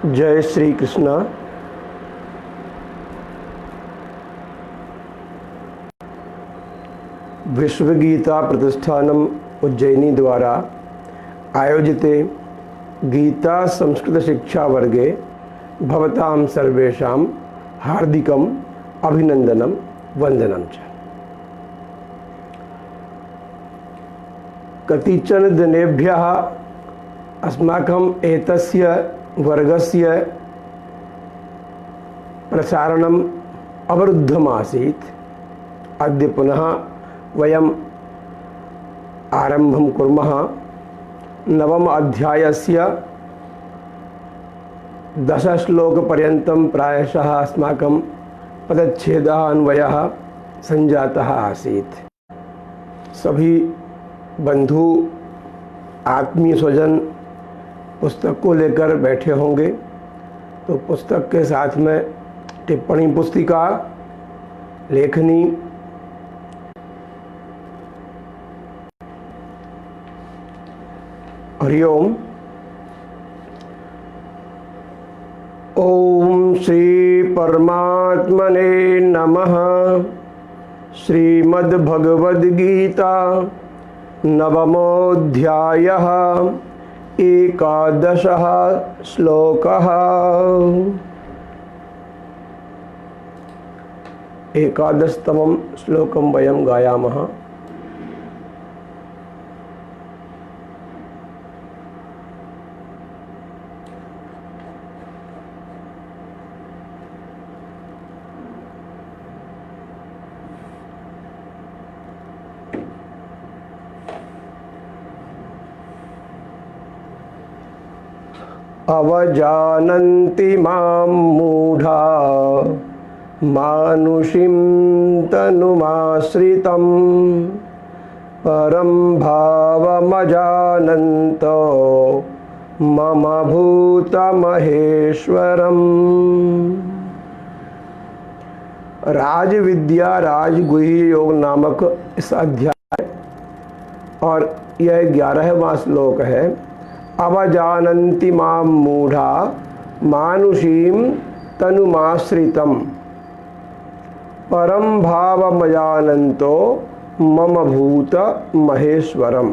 जय श्री कृष्ण। विश्व गीता प्रतिष्ठानम उज्जैनी द्वारा आयोजिते गीता संस्कृत शिक्षा वर्गे भवतां सर्वेषां हार्दिकम् अभिनंदनं वंदनं च। कतिचन दिनेभ्यः अस्माकम् एतस्य वर्गस्य प्रसारणम् अवरुद्धमासीत्। अद्य पुनः वयम् आरम्भं कुर्मः। नवम अध्यायस्य 10 श्लोकपर्यन्तं प्रायशः अस्माकं पदच्छेदः अन्वयः संजातः आसीत्। सभी बंधु आत्मीय स्वजन पुस्तक को लेकर बैठे होंगे, तो पुस्तक के साथ में टिप्पणी पुस्तिका, लेखनी, हरिओम। ओम श्री परमात्मने नमः। श्रीमद्भगवद्गीता नवमोऽध्यायः 11 श्लोकः। 11तमं श्लोकं वयं गायामः। अवजानन्ति मां मूढा मानुषीं तनुमाश्रितं परं भावमजानन्तो मम भूतमहेश्वरम्। राज विद्या राजगुह्य योग नामक इस अध्याय और यह 11वां श्लोक है। अवजानन्ति मां मूढ़ा मानुषीं तनुमाश्रितं परं भावमजानन्तो मम भूत महेश्वरम्।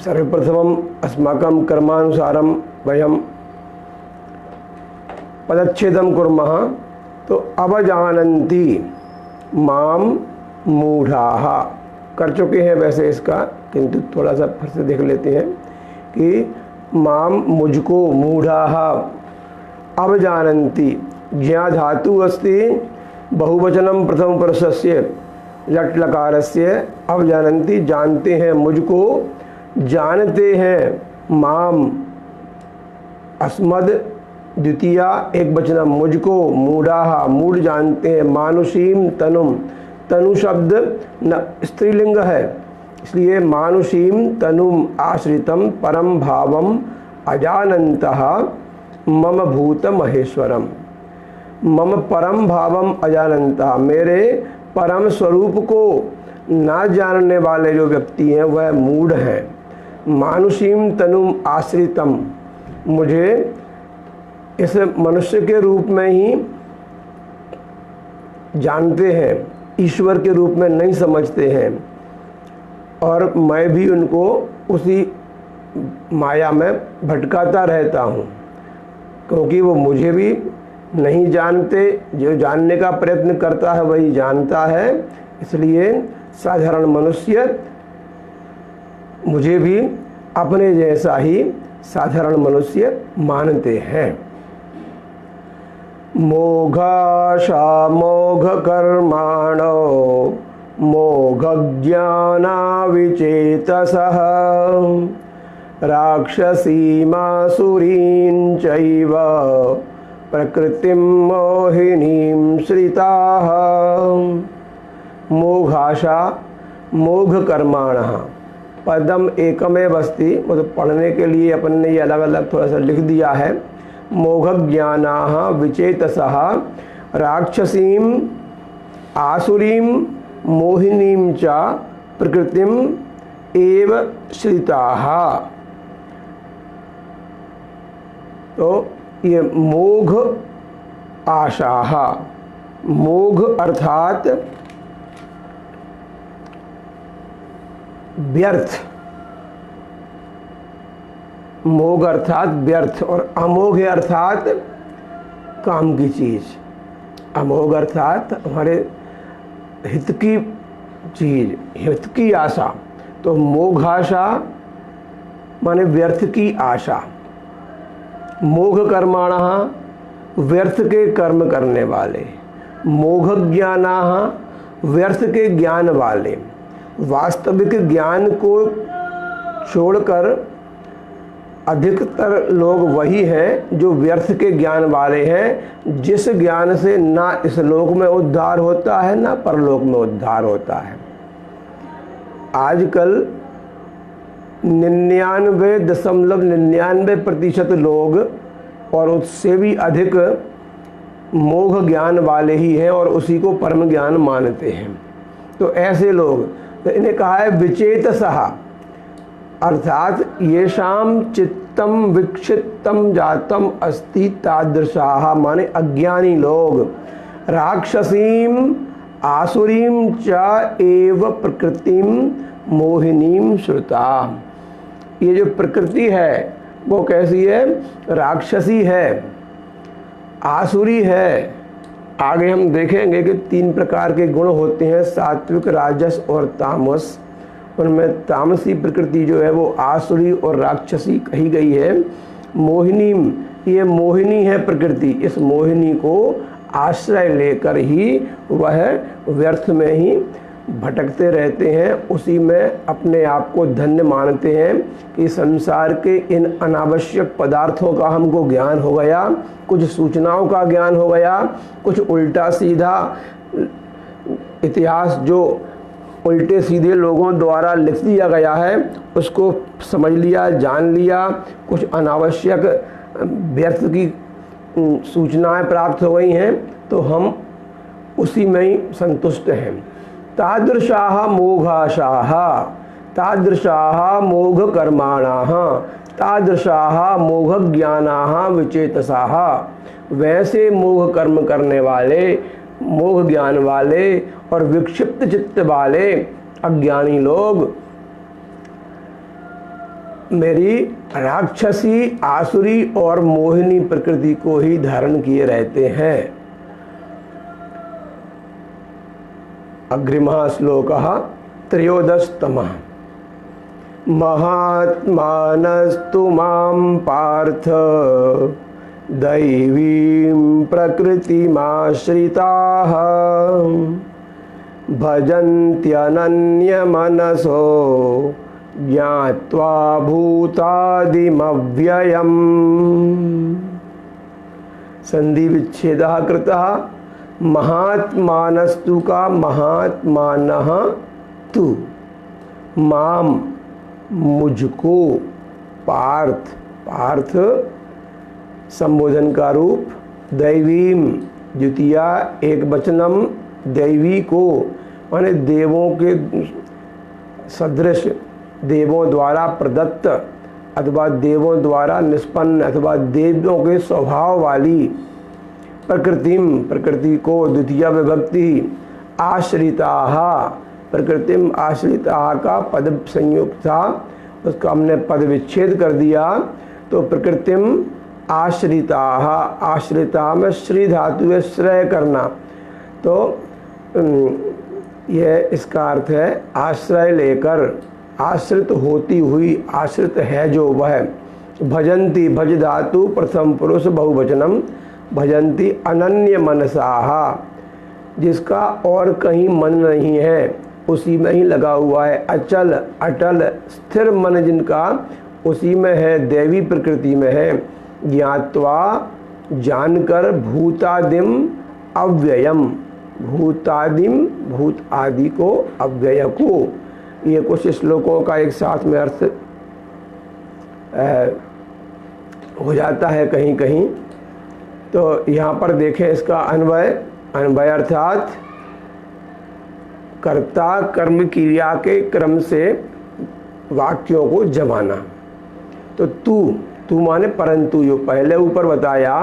सर्वप्रथमम् अस्माकं कर्मानुसारं वयं पदच्छेदं कुर्मः। तो अवजानन्ति मां मूढ़ाः कर चुके हैं वैसे इसका, किंतु थोड़ा सा फिर से देख लेते हैं कि माम मुझको मूढ़ाः अवजानन्ति। ज्ञा धातु अस्ति बहुवचनम प्रथम पुरुषस्य लट लकारस्य। अवजानन्ति जानते हैं, मुझको जानते हैं। माम अस्मद द्वितीया एक वचनम मुझको मूढ़ाः मूढ़ जानते हैं। मानुषीम तनुम, तनु शब्द न स्त्रीलिंग है, इसलिए मानुषीम तनुम आश्रितम परम भावम अजानन्तः मम भूत महेश्वरम। मम परम भावम अजानन्तः, मेरे परम स्वरूप को ना जानने वाले जो व्यक्ति हैं वह मूढ़ हैं। मानुषीम तनुम आश्रितम, मुझे इस मनुष्य के रूप में ही जानते हैं, ईश्वर के रूप में नहीं समझते हैं, और मैं भी उनको उसी माया में भटकाता रहता हूँ, क्योंकि वो मुझे भी नहीं जानते। जो जानने का प्रयत्न करता है वही जानता है, इसलिए साधारण मनुष्य मुझे भी अपने जैसा ही साधारण मनुष्य मानते हैं। मोघाशा मोघ कर्माणो मोघज्ञानाविचेतसः राक्षसीमासुरीं चैव प्रकृतिं मोहिनीं श्रिताः। मोघाशा मोघ कर्माणः पदम एकमेव अस्ति, मतलब पढ़ने के लिए अपन ने ये अलग अलग थोड़ा सा लिख दिया है। मोघज्ञानाः विचेतसः राक्षसीं आसुरीं मोहिनीं च प्रकृतिम एव श्रिताः। तो ये मोघ आशाह, मोघ अर्थात व्यर्थ, मोघ अर्थात व्यर्थ, और अमोघ अर्थात काम की चीज। अमोघ अर्थात हमारे हित की चीज, हित की आशा। तो मोघ आशा माने व्यर्थ की आशा। मोघ कर्माणः, व्यर्थ के कर्म करने वाले। मोघ ज्ञानाः, व्यर्थ के ज्ञान वाले। वास्तविक ज्ञान को छोड़कर अधिकतर लोग वही हैं जो व्यर्थ के ज्ञान वाले हैं, जिस ज्ञान से ना इस लोक में उद्धार होता है ना परलोक में उद्धार होता है। आजकल 99.99% लोग और उससे भी अधिक मोघ ज्ञान वाले ही हैं और उसी को परम ज्ञान मानते हैं। तो ऐसे लोग, तो इन्हें कहा है विचेतसः, अर्थात येषाम चित्तम विक्षिप्तम जातम अस्ति तादृशाः, माने अज्ञानी लोग। राक्षसीम आसुरीम च एव प्रकृतिम मोहिनीम श्रुता। ये जो प्रकृति है वो कैसी है? राक्षसी है, आसुरी है। आगे हम देखेंगे कि 3 प्रकार के गुण होते हैं, सात्विक, राजस और तामस। उनमें तामसी प्रकृति जो है वो आसुरी और राक्षसी कही गई है। मोहिनीम, ये मोहिनी है प्रकृति। इस मोहिनी को आश्रय लेकर ही वह व्यर्थ में ही भटकते रहते हैं, उसी में अपने आप को धन्य मानते हैं कि संसार के इन अनावश्यक पदार्थों का हमको ज्ञान हो गया, कुछ सूचनाओं का ज्ञान हो गया, कुछ उल्टा सीधा इतिहास जो उल्टे सीधे लोगों द्वारा लिख दिया गया है उसको समझ लिया, जान लिया, कुछ अनावश्यक व्यर्थ की सूचनाएं प्राप्त हो गई हैं, तो हम उसी में ही संतुष्ट हैं। तादृशाः मोघाशाः, तादृशाः मोघ कर्माणाः, तादृशाः मोघ ज्ञानाः विचेतसाः। वैसे मोघ कर्म करने वाले, मोघ ज्ञान वाले और विक्षिप्त चित्त वाले अज्ञानी लोग मेरी राक्षसी, आसुरी और मोहिनी प्रकृति को ही धारण किए रहते हैं। अग्रिमः श्लोकः 13तमः। महात्मानस्तु मां पार्थ दैवीं प्रकृतिमाश्रिताः भजन्त्यनन्यमनसो ज्ञात्वा भूतादिमव्ययम्। संधि विच्छेदः कृतः। महात्मानस्तु का महात्मानः तु, माम मुझको, पार्थ, पार्थ संबोधन का रूप, दैवीम द्वितीया एक वचनम, दैवी को माने देवों के सदृश, देवों द्वारा प्रदत्त अथवा देवों द्वारा निष्पन्न अथवा देवों के स्वभाव वाली प्रकृतिम, प्रकृति को द्वितीय विभक्ति, आश्रिताः, प्रकृतिम आश्रिताः का पद संयुक्त था, उसका हमने पद विच्छेद कर दिया, तो प्रकृतिम आश्रिताः, आश्रिता में श्री धातु है, श्रय करना, तो यह इसका अर्थ है आश्रय लेकर, आश्रित होती हुई, आश्रित है जो वह। भजन्ति, भज धातु प्रथम पुरुष बहुवचनम, भजन्ति अनन्य मनसाः, जिसका और कहीं मन नहीं है, उसी में ही लगा हुआ है, अचल अटल स्थिर मन जिनका उसी में है, देवी प्रकृति में है। ज्ञात्वा जानकर, भूतादिम अव्ययम, भूतादिम भूत आदि को, अव्यय को, ये कुछ श्लोकों का एक साथ में अर्थ हो जाता है कहीं कहीं। तो यहाँ पर देखें इसका अन्वय, अन्वय अर्थात कर्ता कर्म क्रिया के क्रम से वाक्यों को जमाना। तो तू तू माने परंतु, जो पहले ऊपर बताया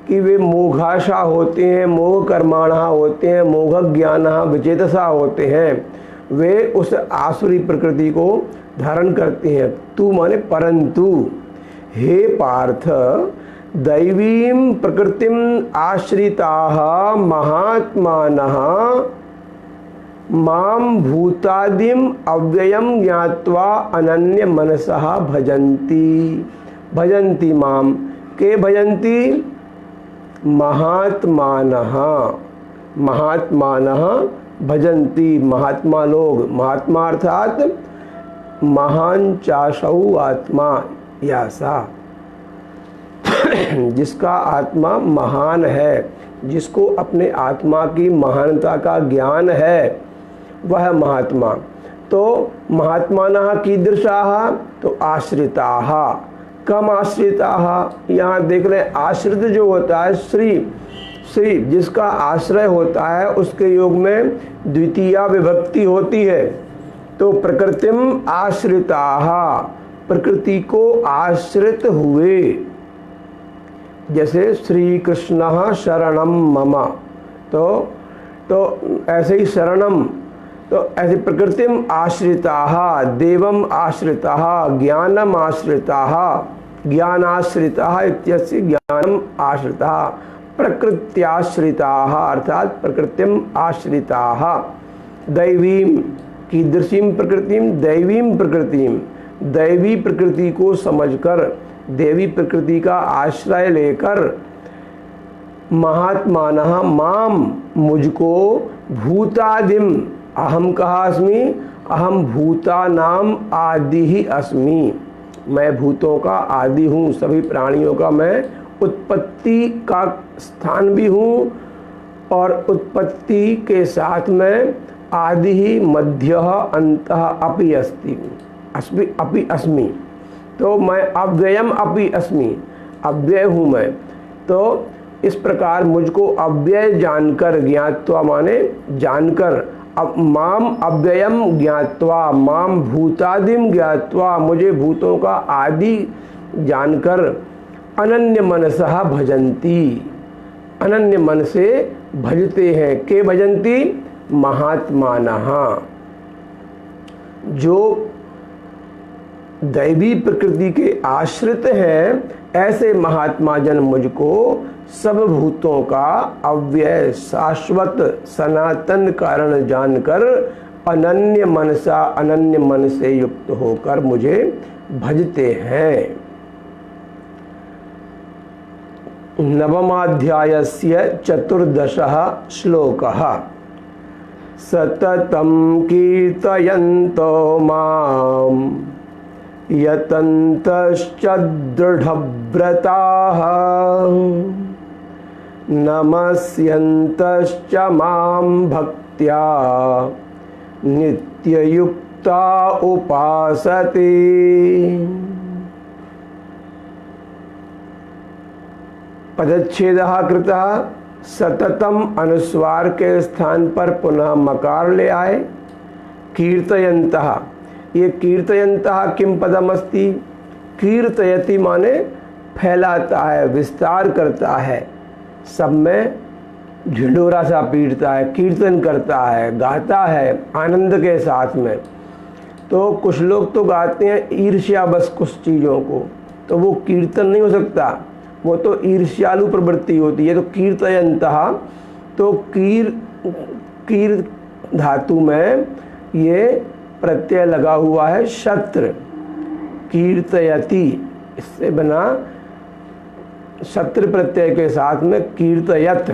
कि वे मोघाशा होते हैं, मोह कर्माणा होते हैं, मोघ ज्ञानः विचेतसा होते हैं, वे उस आसुरी प्रकृति को धारण करते हैं। तू माने परंतु, हे पार्थ, दैवीं प्रकृतिम आश्रिताः महात्मानः माम भूतादिम अव्ययम ज्ञात्वा अनन्य मनसः भजन्ति। भजन्ति माम, के भजन्ति? महात्मानः, महात्मानः भजन्ति, महात्मा लोग, महात्मा अर्थात महान चाशौ आत्मा, यासा जिसका आत्मा महान है, जिसको अपने आत्मा की महानता का ज्ञान है, वह महात्मा। तो महात्मानः कीदृशाः? तो आश्रिताः। कम आश्रिताः, यहाँ देख रहे हैं आश्रित जो होता है, श्री जिसका आश्रय होता है, उसके योग में द्वितीया विभक्ति होती है। तो प्रकृतिम आश्रिताः, प्रकृति को आश्रित हुए, जैसे श्री कृष्ण शरणम मम, तो ऐसे ही शरणम, तो ऐसे प्रकृतिम आश्रिताः, देवम आश्रिताः, ज्ञानम आश्रिताः, ज्ञानाश्रिताः इत्यस्य ज्ञानम आश्रिताः, प्रकृत्याश्रिताः अर्थात प्रकृतिम आश्रिताः। दैवीं कीदृशीं प्रकृतिम? दैवीं प्रकृतिम, दैवी प्रकृति को समझकर, देवी प्रकृति का आश्रय लेकर, महात्मानः माम मुझको, भूतादिम अहम कहा अस्मि, अहम भूतानाम आदि ही अस्मि, मैं भूतों का आदि हूँ, सभी प्राणियों का मैं उत्पत्ति का स्थान भी हूँ, और उत्पत्ति के साथ में आदि ही मध्यः अंतः अपि अपि अस्मि, तो मैं अव्ययम अपि अस्मि, अव्यय हूँ मैं। तो इस प्रकार मुझको अव्यय जानकर, ज्ञात्वा माने जानकर, अब माम अव्ययम ज्ञात्वा, माम भूतादिम ज्ञात्वा, मुझे भूतों का आदि जानकर, अनन्य मनसः भजन्ति, अनन्य मन से भजते हैं। के भजन्ति? महात्मानः, जो दैवी प्रकृति के आश्रित हैं, ऐसे महात्मा जन मुझको सब भूतों का अव्यय शाश्वत सनातन कारण जानकर अनन्य मनसा, अनन्य मन से युक्त होकर मुझे भजते हैं। नवमाध्यायस्य 14 श्लोकः। सततं कीर्तयन्तो मां यतन्तश्च दृढव्रताः नमस्यन्तश्च मां भक्त्या नित्ययुक्ता उपासते। पदच्छेदः कृतः, सततम अनुस्वार के स्थान पर पुनः मकार ले आए। कीर्तयन्तः, ये कीर्तयन्तः किम पदम अस्ति? कीर्तयति माने फैलाता है, विस्तार करता है, सब में ढिंढोरा सा पीटता है, कीर्तन करता है, गाता है आनंद के साथ में। तो कुछ लोग तो गाते हैं ईर्ष्या बस कुछ चीज़ों को, तो वो कीर्तन नहीं हो सकता, वो तो ईर्ष्यालु प्रवृत्ति होती है। तो कीर्तयन्तः, तो कीर धातु में ये प्रत्यय लगा हुआ है शत्र, कीर्तयति, इससे बना शत्र प्रत्यय के साथ में कीर्तयत।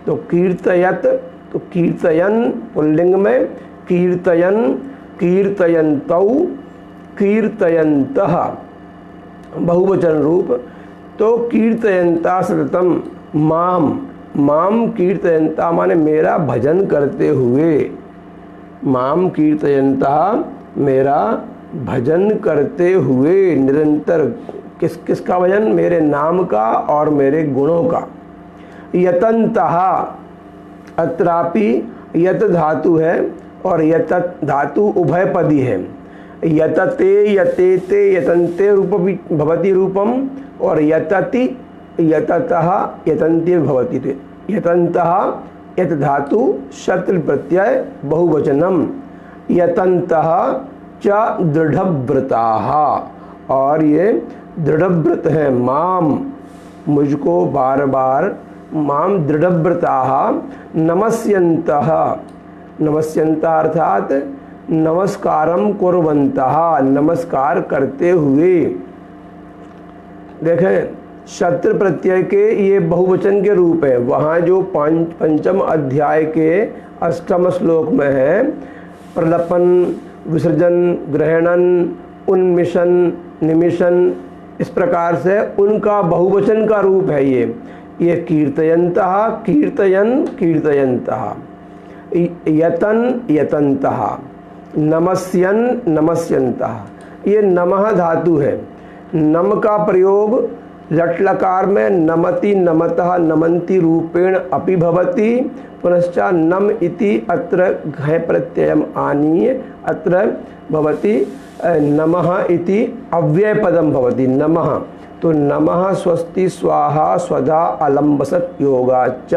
तो कीर्तयत, तो कीर्तयन पुल्लिंग में, कीर्तयन, कीर्तयन्तौ, कीर्तयन्तः बहुवचन रूप। तो कीर्तयन्ता सततम माम, माम कीर्तयन्ता माने मेरा भजन करते हुए, माम कीर्तयन्ता मेरा भजन करते हुए, निरंतर किसका भजन? मेरे नाम का और मेरे गुणों का। यतन्तः, अत्रापि यत धातु है और यत धातु उभयपदी है। यतते यतेते यतन्ते रूप भवति रूपम, और यतति यततः यतन्ते भवति। यतन्तः यत धातु शत्रु प्रत्यय बहुवचनम, यतन्तः च दृढ़व्रताः, और ये दृढ़व्रत है माम, मुझको बार बार, माम दृढ़व्रताः नमस्यन्तः, नमस्यन्तः अर्थात नमस्कारम कुर्वन्तः, नमस्कार करते हुए। देखें शत्रु प्रत्यय के ये बहुवचन के रूप है। वहाँ जो पंचम अध्याय के अष्टम श्लोक में है, प्रलपन, विसर्जन, ग्रहणन, उन्मिशन, निमिशन, इस प्रकार से उनका बहुवचन का रूप है ये कीर्तयन्तः, कीर्तयन, कीर्तयन्तः, यतन, यतन्तः, नमस्यन, नमस्यन्तः। ये नमः धातु है। नम का प्रयोग लट लकार में नमति, नमतः, नमन्ति रूपेण अपि भवति। पुनश्च नम इति अत्र घय प्रत्ययम आनीय अत्र भवति नमः इति अव्यय पदम भवति नमः। तो नमः स्वस्ति स्वाहा स्वधा अलम्बसत योगाच्च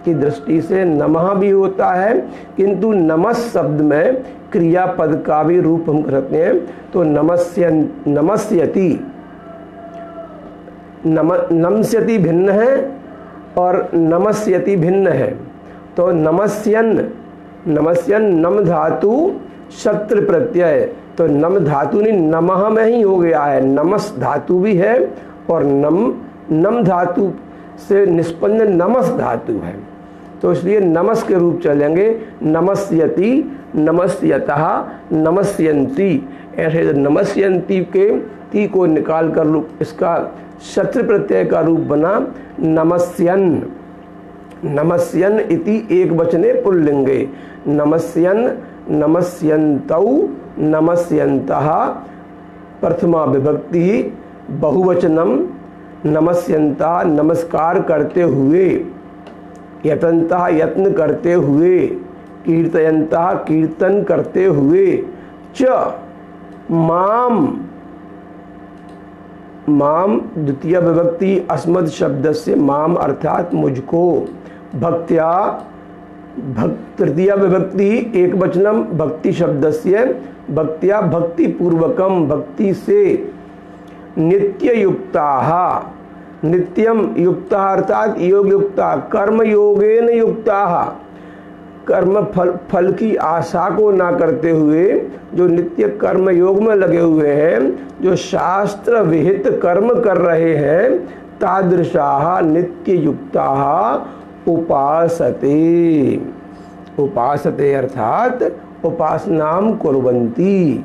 की दृष्टि से नमः भी होता है, किंतु नमस् शब्द में क्रियापद का भी रूप हम करते हैं। तो नमस्यति, नमस्यति भिन्न है और नमस्यति भिन्न है। तो नमस्यन, नमस्यन नम धातु शत्रु प्रत्यय, तो नम धातु नहीं नमः में ही हो गया है। नमस धातु भी है और नम धातु से निष्पन्न नमस धातु है, तो इसलिए नमस के रूप चलेंगे। नमस्यति, नमस्यतः, नमस्यन्ति। ऐसे नमस्यन्ति के ती को निकाल कर रूप इसका शत्रु प्रत्यय का रूप बना नमस्यन। नमस्यन इति एक वचने पुल्लिंगे। नमस्यन, नमस्यन्तौ, नमस्यन्तः प्रथमा विभक्ति बहुवचनम। नमस्यन्तः नमस्कार करते हुए, यतन्तः यत्न करते हुए, कीर्तयन्तः कीर्तन करते हुए, च माम, माम द्वितीय विभक्ति अस्मद शब्द से माम अर्थात मुझको, भक्त्या तृतीय विभक्ति एक वचनम भक्ति शब्द से भक्त्या भक्ति पूर्वकम भक्ति से, नित्य युक्ताः, नित्यम युक्ताः अर्थात योग युक्ता, कर्म योगेन युक्ताः, कर्म फल की आशा को ना करते हुए जो नित्य कर्म योग में लगे हुए हैं, जो शास्त्र विहित कर्म कर रहे हैं, तादृशाः नित्य युक्ताः उपासते। उपासते अर्थात उपासनाम कुर्वन्ति।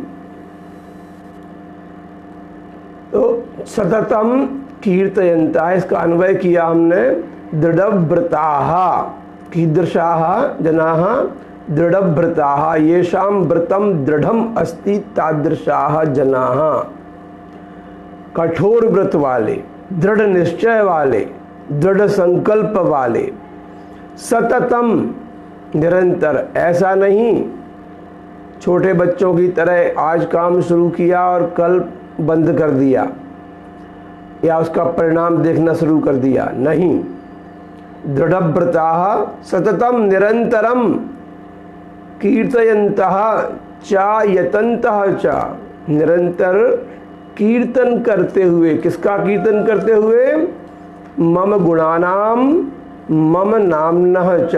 तो सततम कीर्तयन्ता, इसका अन्वय किया हमने। दृढ़व्रताः, कीदृशाः जनाः, दृढ़व्रताः, येषां व्रतं दृढ़म अस्ति तादृशाः जनाः। कठोर व्रत वाले, दृढ़ निश्चय वाले, दृढ़ संकल्प वाले। सततम निरंतर, ऐसा नहीं छोटे बच्चों की तरह आज काम शुरू किया और कल बंद कर दिया या उसका परिणाम देखना शुरू कर दिया, नहीं। दृढ़व्रताः सततम निरंतरम कीर्तयन्तः च यतन्तः च, निरंतर कीर्तन करते हुए। किसका कीर्तन करते हुए? मम गुणानाम मम नाम्नः च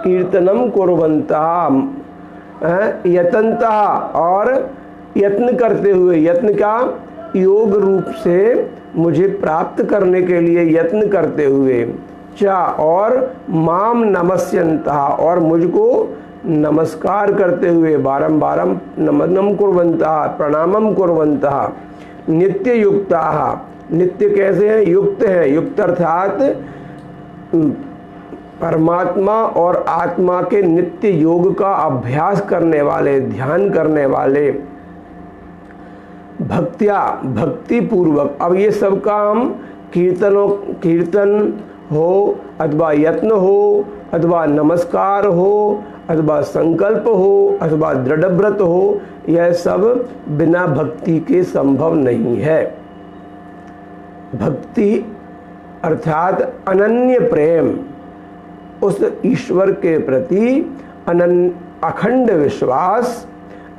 कीर्तनम कुर्वन्तः, यतन्तः और यत्न करते हुए। यत्न का योग रूप से मुझे प्राप्त करने के लिए यत्न करते हुए, चा और माम नमस्यन्तः और मुझको नमस्कार करते हुए, बारंबार नमनम कुर्वन्तः प्रणामम कुर्वन्तः। नित्य युक्ताः, नित्य कैसे हैं? युक्त हैं। युक्त अर्थात परमात्मा और आत्मा के नित्य योग का अभ्यास करने वाले, ध्यान करने वाले। भक्त्या भक्ति पूर्वक। अब ये सब काम कीर्तन हो अथवा यत्न हो अथवा नमस्कार हो अथवा संकल्प हो अथवा दृढ़व्रत हो, यह सब बिना भक्ति के संभव नहीं है। भक्ति अर्थात अनन्य प्रेम, उस ईश्वर के प्रति अखंड विश्वास,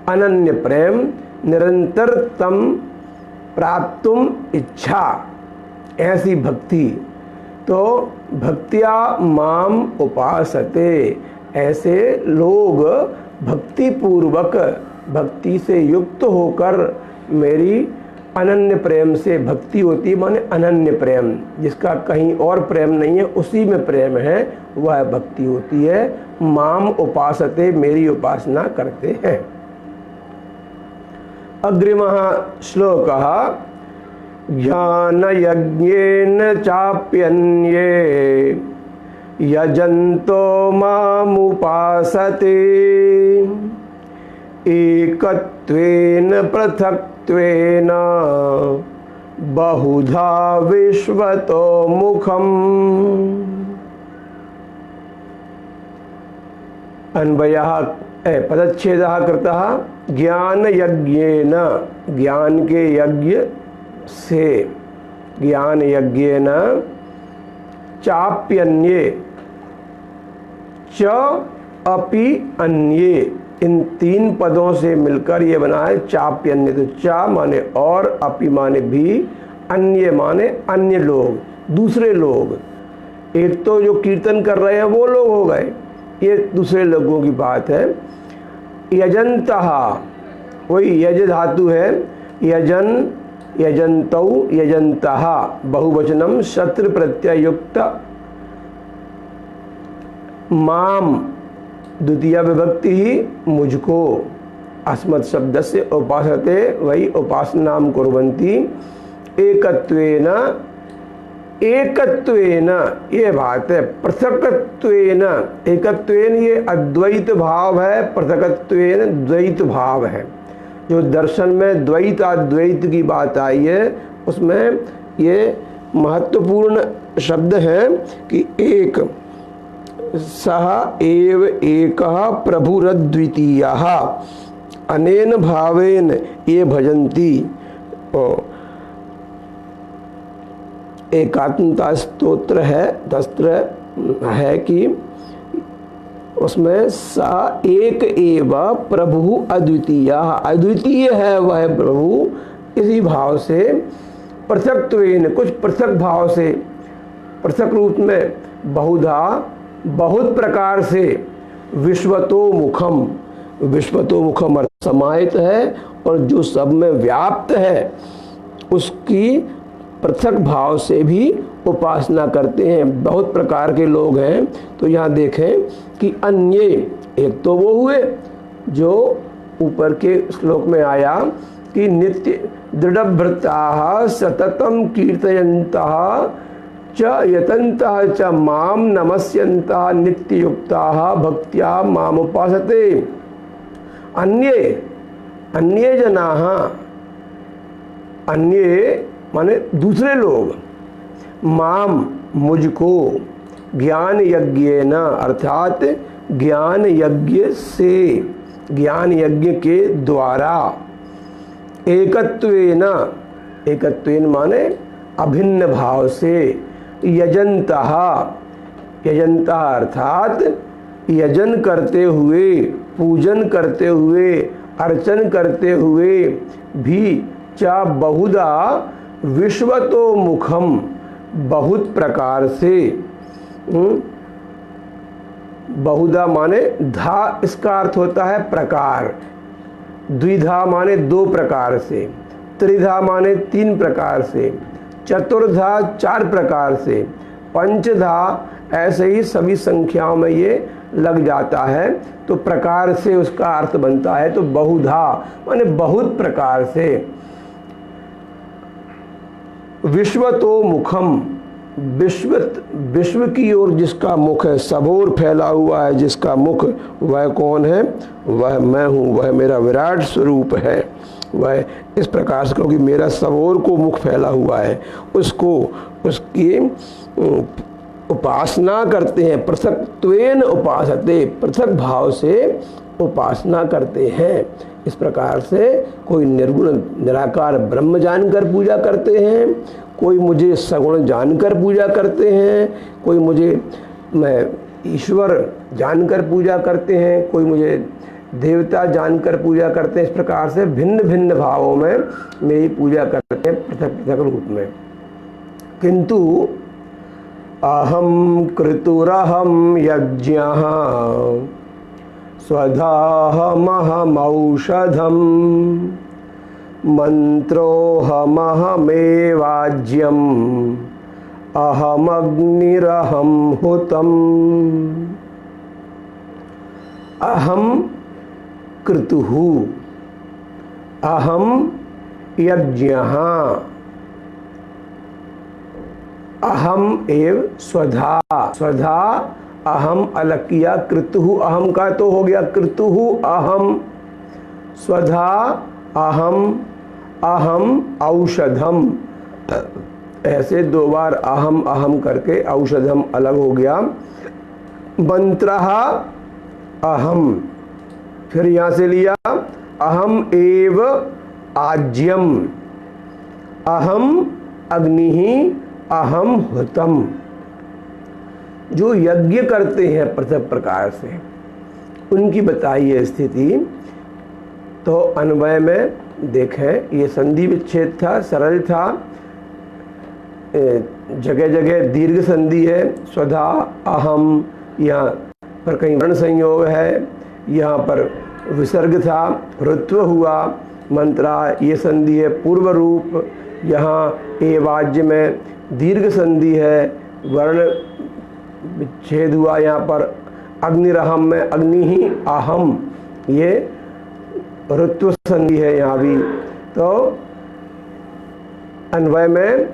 अनन्य प्रेम, निरंतर तम प्राप्तुम इच्छा, ऐसी भक्ति। तो भक्त्या माम उपासते, ऐसे लोग भक्ति पूर्वक, भक्ति से युक्त होकर मेरी अनन्य प्रेम से, भक्ति होती माने अनन्य प्रेम, जिसका कहीं और प्रेम नहीं है, उसी में प्रेम है, वह भक्ति होती है। माम उपासते, मेरी उपासना करते हैं। अग्रिमः श्लोकः ज्ञान यज्ञेन चाप्यन्ये यजन्तो मामुपासते एकत्वेन पृथक्त्वेन बहुधा विश्वतो मुखम्। अन्वयः पदच्छेदः कृतः ज्ञान यज्ञेन, ज्ञान के यज्ञ से, ज्ञान यज्ञेन चाप्यन्ये, च अपि अन्ये, इन तीन पदों से मिलकर ये बना है चाप्यन्य। तो चा माने और, अपि माने भी, अन्य माने अन्य लोग, दूसरे लोग। एक तो जो कीर्तन कर रहे हैं वो लोग हो गए, ये दूसरे लोगों की बात है। यजंतः, वही यज धातु है, यजन, यजंतौ, यजंतः, बहुवचनम शत्रु प्रत्यय युक्त। माम द्वितीय विभक्ति ही, मुझको, अस्मत् शब्द से उपासते, वही उपासनाम कुर्वन्ति। एकत्वेन, एकत्वेन ये बात है, पृथकत्वेन, एकत्वेन ये अद्वैत भाव है, पृथकत्वेन द्वैत भाव है। जो दर्शन में द्वैत अद्वैत की बात आई है, उसमें ये महत्वपूर्ण शब्द है कि एक, सह एव एकः प्रभुरद्वितीयः अनेन भावेन ये भजन्ति। एकात्मता स्तोत्र है, दस्त्र है कि उसमें सा एक एव प्रभु अद्वितीय, अद्वितीय है वह प्रभु, इसी भाव से पृथक्त्वेन, कुछ पृथक भाव से, पृथक रूप में, बहुधा, बहुत प्रकार से, विश्वतो मुखम, विश्वतो मुखम अर्थ समाहित है और जो सब में व्याप्त है, उसकी पृथक भाव से भी उपासना करते हैं। बहुत प्रकार के लोग हैं। तो यहाँ देखें कि अन्य, एक तो वो हुए जो ऊपर के श्लोक में आया कि नित्य दृढ़भृताः सततम कीर्तयन्तः च यतन्तः च माम नमस्यन्तः नित्ययुक्ताः भक्त्या माम उपासते। अन्ये, अन्ये जनाः, अन्ये माने दूसरे लोग, माम मुझको, ज्ञान यज्ञेन अर्थात ज्ञान यज्ञ से, ज्ञान यज्ञ के द्वारा, एकत्वेन, एकत्वेन माने अभिन्न भाव से, यजन्तः, यजन्तः अर्थात यजन करते हुए, पूजन करते हुए, अर्चन करते हुए भी, चा बहुधा विश्वतो मुखम, बहुत प्रकार से, बहुधा माने धा, इसका अर्थ होता है प्रकार, द्विधा माने दो प्रकार से, त्रिधा माने तीन प्रकार से, चतुर्धा चार प्रकार से, पंचधा, ऐसे ही सभी संख्याओं में ये लग जाता है। तो प्रकार से उसका अर्थ बनता है। तो बहुधा माने बहुत प्रकार से, विश्वतो मुखम, विश्व, विश्व की ओर जिसका मुख है, सबोर फैला हुआ है जिसका मुख, वह कौन है? वह मैं हूँ, वह मेरा विराट स्वरूप है। वह इस प्रकार से, क्योंकि मेरा सबोर को मुख फैला हुआ है, उसको, उसकी उपासना करते हैं। पृथक्त्वेन उपासते, पृथक भाव से उपासना करते हैं। इस प्रकार से कोई निर्गुण निराकार ब्रह्म जानकर पूजा करते हैं, कोई मुझे सगुण जानकर पूजा करते हैं, कोई मुझे मैं ईश्वर जानकर पूजा करते हैं, कोई मुझे देवता जानकर पूजा करते हैं। इस प्रकार से भिन्न भिन्न भावों में मेरी पूजा करते हैं पृथक पृथक रूप में। किंतु अहम क्रतुरहम यज्ञः स्वधाहमहमौषधम् मंत्रोहमहमेवाज्यम् अहमग्निरहम हुतम्। अहम क्रतुः अहम यज्ञः अहम एव स्वधा। स्वधा अहम अलग किया, क्रतुः अहम का तो हो गया क्रतुः अहम, स्वधा अहम, अहम औषधम, ऐसे दो बार अहम अहम करके औषधम अलग हो गया। मंत्रः अहम, फिर यहाँ से लिया अहम एव आज्यम, अहम अग्निहि अहम हुतम। जो यज्ञ करते हैं पृथक प्रकार से उनकी बताई है स्थिति। तो अन्वय में देखें, ये संधि विच्छेद था, सरल था, जगह जगह दीर्घ संधि है। स्वधा अहम, यहाँ पर कहीं वर्ण संयोग है, यहाँ पर विसर्ग था, ऋत्व हुआ। मंत्रा ये संधि है पूर्व रूप, यहाँ एवाज्य में दीर्घ संधि है, वर्ण विच्छेद हुआ। यहाँ पर अग्निरहम में अग्नि ही अहम, ये ऋत्व संधि है यहाँ भी। तो अन्वय में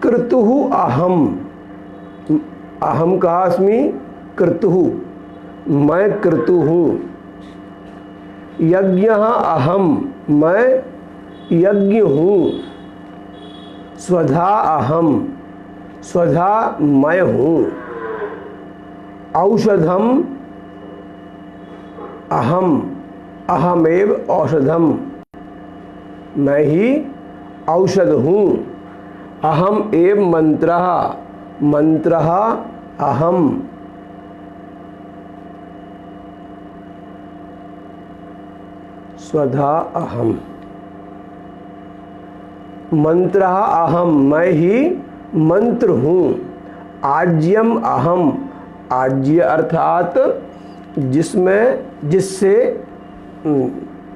क्रतुः अहम, अहम कहा अस्मि क्रतुः, मैं क्रतु हूँ। यज्ञ अहम, मैं यज्ञ हूँ। स्वधा अहम, स्वधा मैं हूँ। औषधम अहम, अहमेव औषधम, मैं ही औषध हूँ। अहम एव मंत्रः, मंत्रः अहम। स्वधा अहम, मंत्रः अहम, मैं ही मंत्र हूँ। आज्यम अहम, आज्य अर्थात जिसमें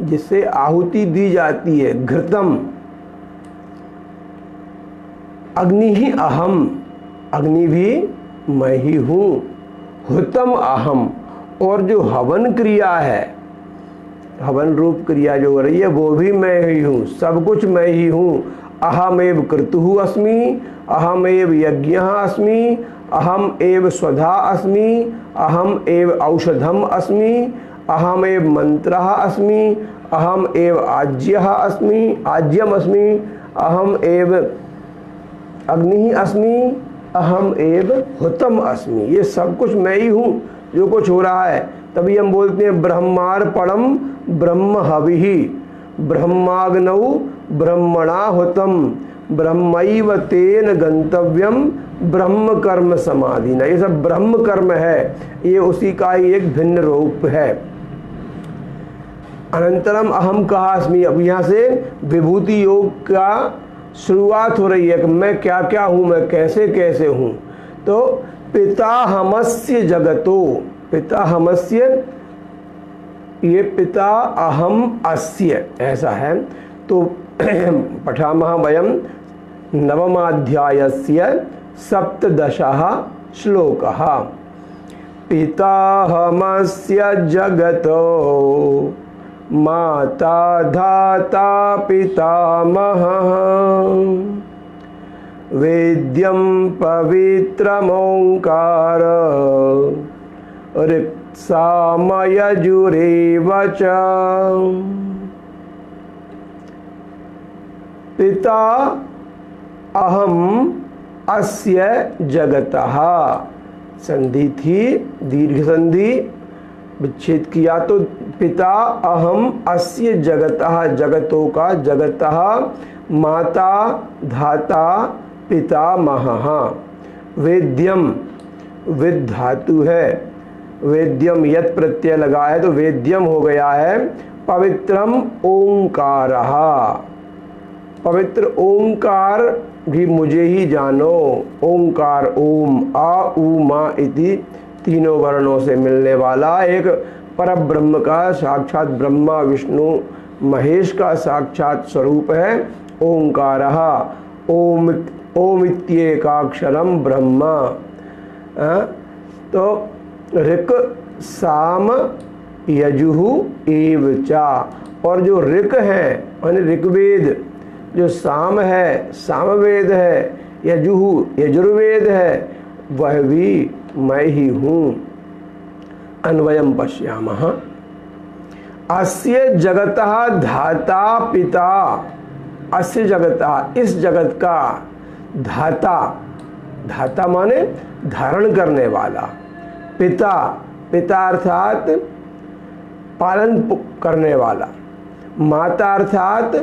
जिससे आहुति दी जाती है, घृतम। अग्नि ही अहम, अग्नि भी मैं ही हूँ। हुतम अहम, और जो हवन क्रिया है, हवन रूप क्रिया जो हो रही है वो भी मैं ही हूँ, सब कुछ मैं ही हूँ। अहमेव क्रतुः अस्मि, अहमेव यज्ञः अस्मि, अहम एव स्वधा अस्मि, अहम एव औषधम अस्मि, अहमेव मंत्रः अस्मि, अहम एव आज्यः अस्मि, आज्यम अस्मि, अहम एव अग्नि अस्मि, अहम एव हुतम अस्मि। ये सब कुछ मैं ही हूँ जो कुछ हो रहा है। तभी हम बोलते हैं ब्रह्मार्पणम ब्रह्म हविः, ब्रह्माग्नौ ब्रह्मणा हुतम, ब्रह्मैव तेन गंतव्यम ब्रह्म कर्म समाधिना। ये सब ब्रह्म कर्म है, ये उसी का ही एक भिन्न रूप है। अनंतरम अहम कहा अस्मि, अब यहाँ से विभूति योग का शुरुआत हो रही है कि मैं क्या क्या हूँ, मैं कैसे कैसे हूँ। तो पिताहमस्य जगतो, पिताहमस्य, ये पिता अहम अस्य ऐसा है। तो पठामः वयं नवमाध्यायस्य 17 श्लोकः। पिताहमस्य जगतो माता धाता पितामहः, वेद्यं पवित्रमोंकार ऋक्सामयजुरेव च। पिता अहम अस्य जगतः, संधि थी दीर्घ संधि, विच्छेद किया तो पिता अहम अस्य जगतः, जगतों का, जगतः माता धाता पितामहः। वेद्यम, विद धातु है, वेद्यम यत् प्रत्यय लगा है तो वेद्यम हो गया है। पवित्रम ओंकारः, पवित्र ओंकार भी मुझे ही जानो। ओंकार ओम आ उ मा इति तीनों वर्णों से मिलने वाला एक परब्रह्म का साक्षात ब्रह्मा विष्णु महेश का साक्षात स्वरूप है ओंकारः। ओम ओमित्येकाक्षरम ब्रह्म। तो ऋक साम यजुहु एव चा, और जो ऋक है यानी ऋग्वेद, जो साम है सामवेद है, यजुहु यजुर्वेद है, वह भी मैं ही हूँ। अन्वयम पश्यामः। अस्य जगतः धाता पिता, अस्य जगतः इस जगत का, धाता, धाता माने धारण करने वाला, पिता, पिता अर्थात पालन करने वाला, माता अर्थात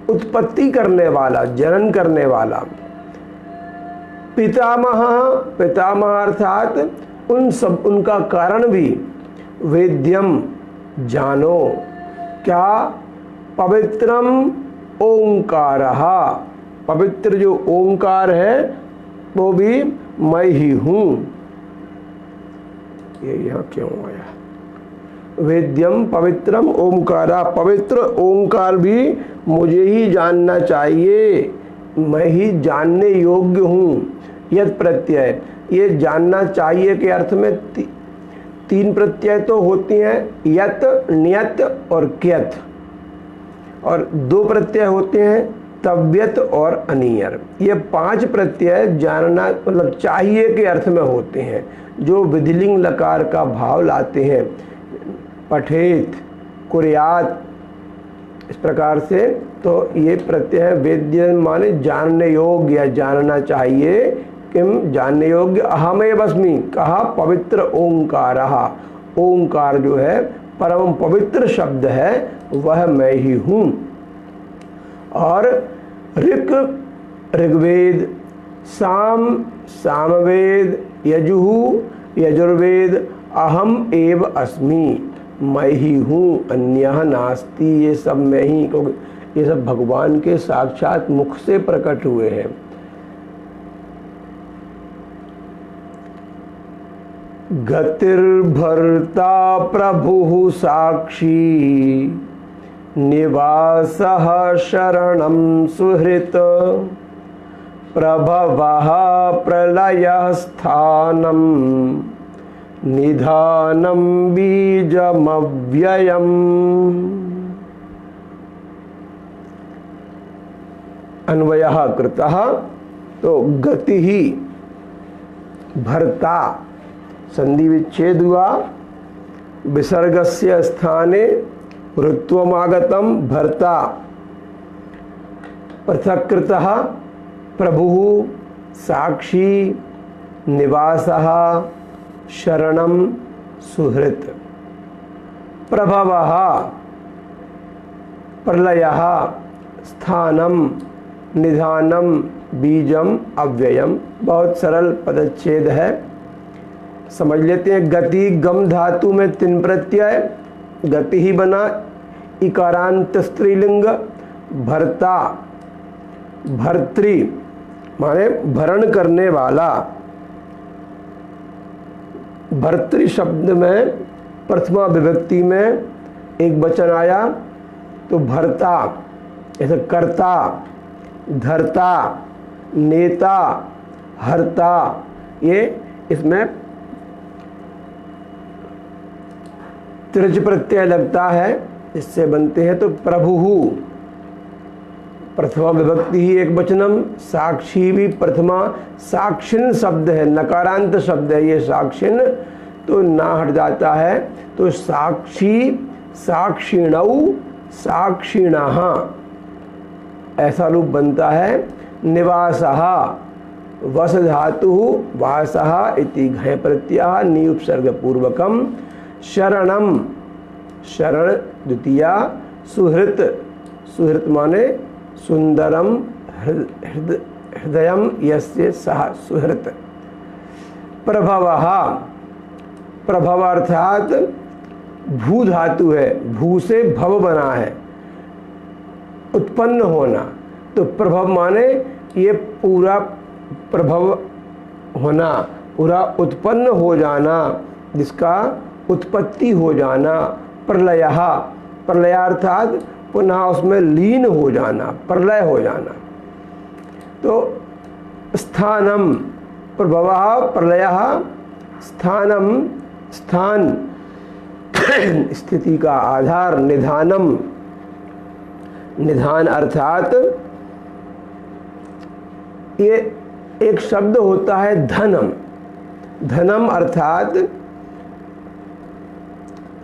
उत्पत्ति करने वाला, जनन करने वाला, पितामह, पितामह अर्थात उन सब, उनका कारण भी, वेद्यम जानो, क्या, पवित्रम ओंकारः, पवित्र जो ओंकार है वो भी मैं ही हूँ। ये यहाँ क्यों आया? वेद्यम पवित्रम ओंकारा, पवित्र ओंकार भी मुझे ही जानना चाहिए, मैं ही जानने योग्य हूँ। यत् प्रत्यय, ये जानना चाहिए के अर्थ में तीन प्रत्यय तो होती हैं, यत, नियत और क्यत, और दो प्रत्यय होते हैं तव्यत और अनियर। ये पांच प्रत्यय जानना मतलब चाहिए के अर्थ में होते हैं, जो विधिलिंग लकार का भाव लाते हैं, पठेत, कुर्यात, इस प्रकार से। तो ये प्रत्यय वेद्य माने जानने योग्य या जानना चाहिए, किम जानने योग्य, अहमेव अस्मि, कहा पवित्र ओंकारः, ओंकार जो है परम पवित्र शब्द है वह मैं ही हूँ। और ऋक ऋग्वेद, साम सामवेद, यजुहु यजुर्वेद, अहम एव अस्मि मैं ही हूँ, अन्यः नास्ति, ये सब मैं ही, क्योंकि ये सब भगवान के साक्षात मुख से प्रकट हुए हैं। गतिर्भर्ता प्रभुः साक्षी, निवासः शरणं सुहृत्, प्रभवः प्रलयः स्थानं, निधानं बीजमव्ययम्। अन्वयः कृतः, तो गति ही, भर्ता संधि विच्छेद हुआ, विसर्गस्य स्थाने ऋत्वमागतम भर्ता, पृथक्कृतः प्रभुः साक्षी, निवासः शरणं सुहृत्, प्रभवः प्रलयः, स्थानम निधानम बीजम अव्ययम। बहुत सरल पदच्छेद है, समझ लेते हैं। गति गम धातु में तीन प्रत्यय, गति ही बना, इकारांत स्त्रीलिंग, भर्ता भर्तृ माने भरण करने वाला, भर्तृ शब्द में प्रथमा विभक्ति में एक वचन आया तो भर्ता, ऐसे कर्ता, धर्ता, नेता, हर्ता, ये इसमें त्रिज प्रत्यय लगता है, इससे बनते हैं। तो प्रभुहु प्रथमा विभक्ति ही एक वचनम, साक्षी भी प्रथमा, साक्षिण शब्द है, नकारांत शब्द है ये साक्षिण, तो ना हट जाता है, तो साक्षी, साक्षिणौ, साक्षिणः, ऐसा रूप बनता है। निवासः, वस धातु वासः इति घय प्रत्यय, नी उपसर्ग पूर्वकम, शरणम, शरण द्वितीया, सुहृत, सुहृत माने सुंदरम, हृदयम यस्य सह सुहृत। प्रभवः, प्रभव अर्थात भू धातु है, भू से भव बना है, उत्पन्न होना। तो प्रभव माने ये पूरा प्रभव होना, पूरा उत्पन्न हो जाना, जिसका उत्पत्ति हो जाना। प्रलयः, प्रलयार्थात पुनः उसमें लीन हो जाना, प्रलय हो जाना। तो स्थानम, प्रभवः प्रलयः, स्थानम स्थान स्थिति का आधार। निधानम, निधान अर्थात ये एक शब्द होता है धनम, धनम अर्थात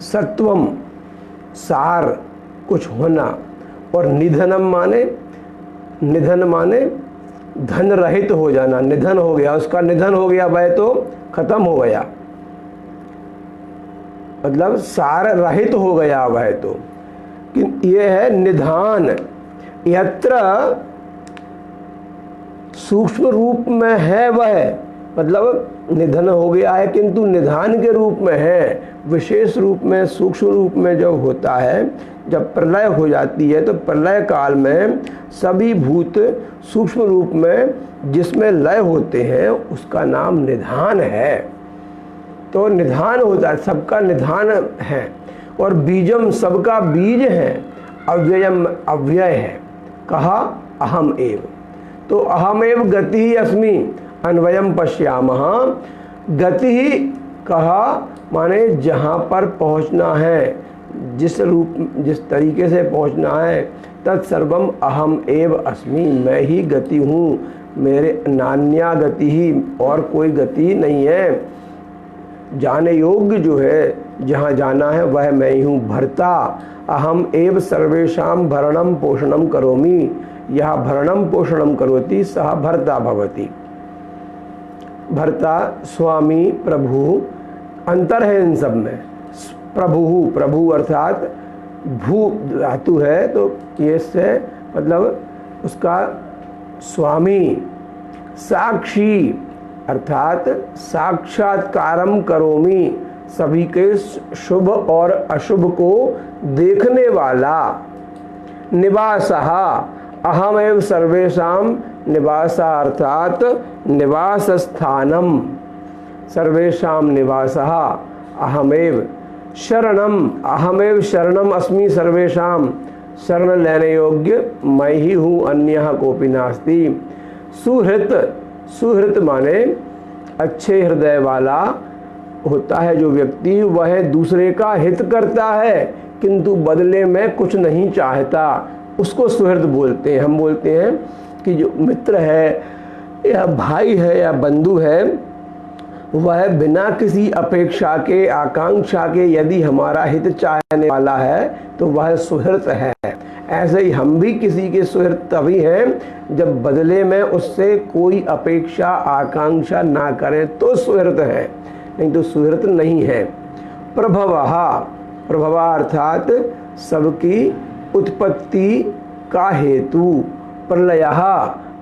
सत्वम, सार, कुछ होना। और निधनम माने, निधन माने धन रहित हो जाना, निधन हो गया, उसका निधन हो गया, वह तो खत्म हो गया, मतलब सार रहित हो गया वह तो। कि ये है निधान। यत्र सूक्ष्म रूप में है वह, मतलब निधन हो गया है किंतु निधान के रूप में है। विशेष रूप में, सूक्ष्म रूप में जब होता है, जब प्रलय हो जाती है, तो प्रलय काल में सभी भूत सूक्ष्म रूप में जिसमें लय होते हैं उसका नाम निधान है। तो निधान होता है, सबका निधान है। और बीजम, सबका बीज है। अव्ययम, अव्यय है। कहा अहम एव, तो अहम एव गति ही अस्मि अन्वयम पश्यामः। गति ही कहा माने जहाँ पर पहुँचना है, जिस रूप, जिस तरीके से पहुँचना है, तत्सर्वम अहम एव अस्मि, मैं ही गति हूँ, मेरे नान्या गति ही, और कोई गति नहीं है। जाने योग्य जो है, जहाँ जाना है वह मैं ही हूँ। भर्ता, अहम एव सर्वेषां भरणम पोषणम करोमि, यह भरणम पोषणम करोति सह भर्ता भवति। भर्ता, स्वामी, प्रभु, अंतर है इन सब में। प्रभु, प्रभु अर्थात भू धातु है, तो ये से मतलब उसका स्वामी। साक्षी अर्थात साक्षात्कारम करोमि, सभी के शुभ और अशुभ को देखने वाला। निवासः, अहमेव सर्वेषां निवासः अर्थात निवास स्थानम, सर्वेषां निवासः अहमेव। शरणम, अहमेव शरणम अस्मि सर्वेषां, शरण लेने योग्य मैं ही हूँ, अन्यः कोपि नास्ति। सुहृत, सुहृत माने अच्छे हृदय वाला होता है जो व्यक्ति, वह दूसरे का हित करता है किंतु बदले में कुछ नहीं चाहता, उसको सुहृद बोलते हैं। हम बोलते हैं कि जो मित्र है या भाई है या बंधु है, वह बिना किसी अपेक्षा के, आकांक्षा के यदि हमारा हित चाहने वाला है तो वह सुहृद है। ऐसे ही हम भी किसी के सुहृद तभी हैं जब बदले में उससे कोई अपेक्षा, आकांक्षा ना करें तो सुहृद है, नहीं तो सुहृद नहीं है। प्रभवः, प्रभवा अर्थात सबकी उत्पत्ति का हेतु। प्रलयः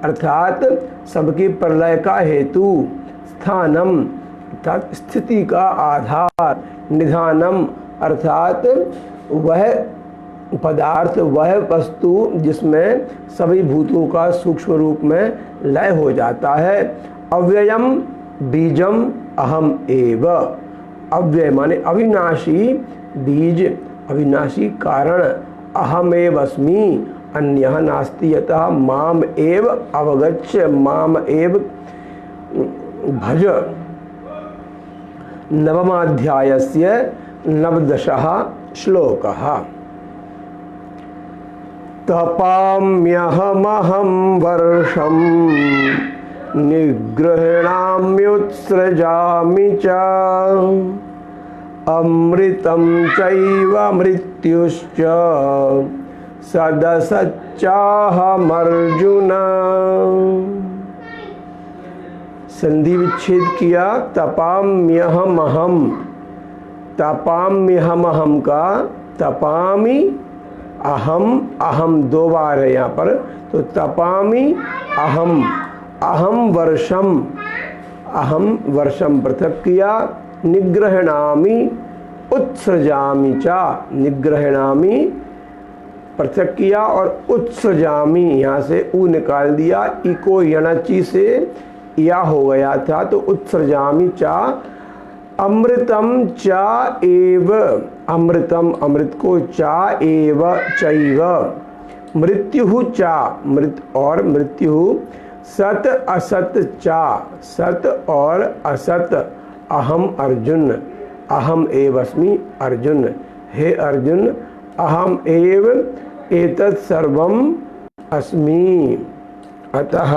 अर्थात सबकी प्रलय का हेतु। स्थानम अर्थात स्थिति का आधार। निधानम अर्थात वह पदार्थ, वह वस्तु जिसमें सभी भूतों का सूक्ष्म रूप में लय हो जाता है। अव्ययम बीजम अहम एव, अव्यय माने अविनाशी, बीज अविनाशी कारण। अहम एव अस्मि अन्यः नास्ति यतः माम एव अवगच्छ माम एव भज। नवमाध्यायस्य नवदशः श्लोकः। तपाम्यहमहं वर्षं निगृह्णाम्युत्सृजामि च अमृतं चैव मृत्युश्च सदसच्चाहमर्जुन। संधि विच्छेद किया। तपाम्यहमहं, तपाम्यहम, अहम का तपामी, अहम, अहम दो बार है यहाँ पर, तो तपामी अहम, अहम वर्षम, अहम वर्षम पृथक किया, निग्रहणामि उत्सृजामि चा, निग्रहणामि पृथक किया और उत्सृजामि यहाँ से ऊ निकाल दिया, इको यणची से या हो गया था तो उत्सृजामि चा, अमृतम चा एव, अमृतम अमृत को, चा एव चैव, मृत्यु चा मृत और मृत्यु, सत असत चा सत और असत, अहम अर्जुन, अहम एवस्मि अर्जुन, हे अर्जुन अहम एव एतत् सर्वम अस्मि, अतः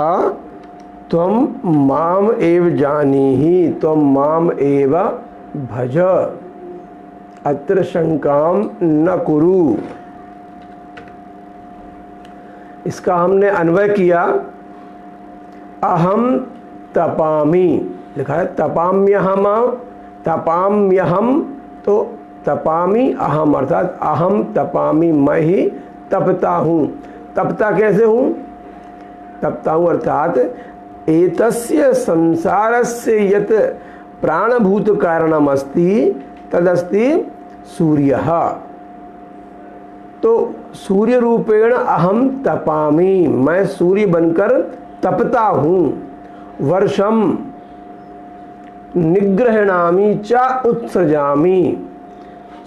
त्वं माम एव जानीहि, त्वं माम एव भज, अत्र शंकाम न कुरु। इसका हमने अन्वय किया, अहम तपामि लिखा है, तपाम्यहम, तपाम्यहम तो तपामी अहम, अर्थात अहम तपामी, मैं ही तपता हूँ। तपता कैसे हूँ? तपता हूँ अर्थात एतस्य संसारस्य यत् प्राणभूत कारणम अस्ति तदस्ति सूर्यः, तो सूर्य रूपेण अहम तपामि, मैं सूर्य बनकर तपता हूँ। वर्षम निग्रहणामि च उत्सृजामि,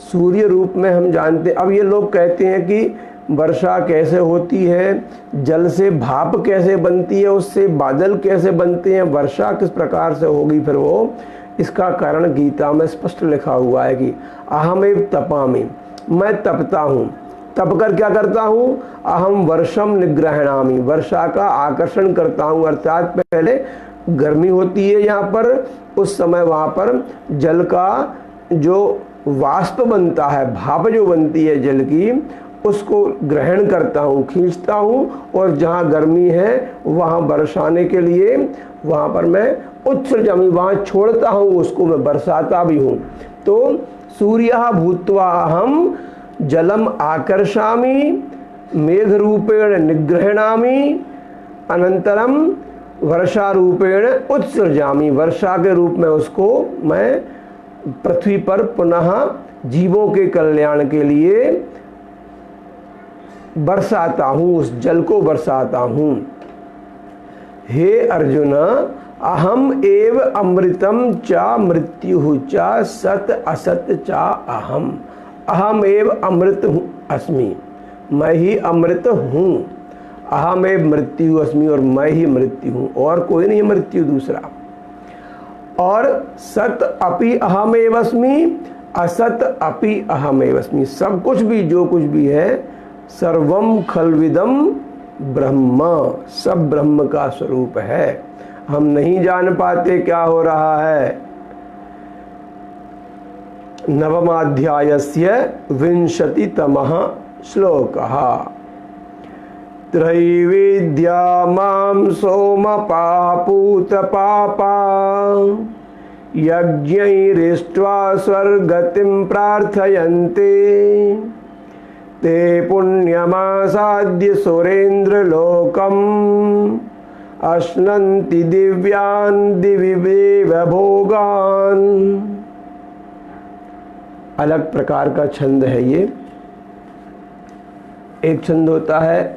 सूर्य रूप में हम जानते। अब ये लोग कहते हैं कि वर्षा कैसे होती है, जल से भाप कैसे बनती है, उससे बादल कैसे बनते हैं, वर्षा किस प्रकार से होगी फिर वो, इसका कारण गीता में स्पष्ट लिखा हुआ है कि अहमेव तपामि, मैं तपता हूँ। तप कर क्या करता हूँ? अहम वर्षम निग्रहणामि, वर्षा का आकर्षण करता हूँ, अर्थात पहले गर्मी होती है यहाँ पर, उस समय वहाँ पर जल का जो वाष्प बनता है, भाप जो बनती है जल की, उसको ग्रहण करता हूँ, खींचता हूँ, और जहाँ गर्मी है वहाँ बरसाने के लिए वहाँ पर मैं उत्सृजामि, वहाँ छोड़ता हूँ उसको, मैं बरसाता भी हूँ। तो सूर्यः भूत्वा अहम जलम आकर्षामि, मेघ रूपेण निग्रहणामि, अनंतरम वर्षा रूपेण उत्सृजामि, वर्षा के रूप में उसको मैं पृथ्वी पर पुनः जीवों के कल्याण के लिए बरसाता हूँ, उस जल को बरसाता हूँ। हे अर्जुन अहम एव अमृतम च मृत्यु च सत असत च अहम, अहम एव अमृत अस्मि, मैं ही अमृत हूँ। अहम एव मृत्यु अस्मि, और मैं ही मृत्यु हूँ, और कोई नहीं मृत्यु दूसरा। और सत अपि अहमेवस्मि, असत अपि अहमेवस्मि, सब कुछ भी जो कुछ भी है, सर्वम खलविदम ब्रह्म, सब ब्रह्म का स्वरूप है। हम नहीं जान पाते क्या हो रहा है। नवमाध्यायस्य 20तमः श्लोकः। त्रैविद्या मां सोमपाः पूतपापा, यज्ञैरिष्ट्वा स्वर्गतिं प्रार्थयन्ते, ते पुण्यमासाद्य सुरेन्द्रलोकम्, अश्नन्ति दिव्यान् दिवि देव भोगान्। अलग प्रकार का छंद है ये। एक छंद होता है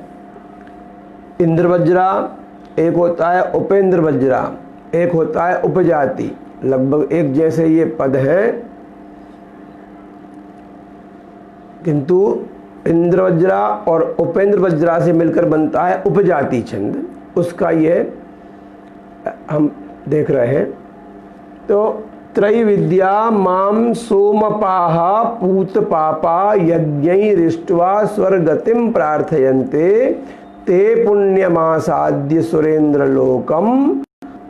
इंद्र वज्रा, एक होता है उपेंद्र वज्रा, एक होता है उपजाति। लगभग एक जैसे ये पद हैं, किंतु इंद्र वज्रा और उपेंद्र वज्रा से मिलकर बनता है उपजाति छंद। उसका ये हम देख रहे हैं। तो त्रैविद्या मां सोमपाः पूतपापा, यज्ञैरिष्ट्वा स्वर्गतिं प्रार्थयन्ते, ते पुण्यमासाद्य सुरेन्द्रलोकम्,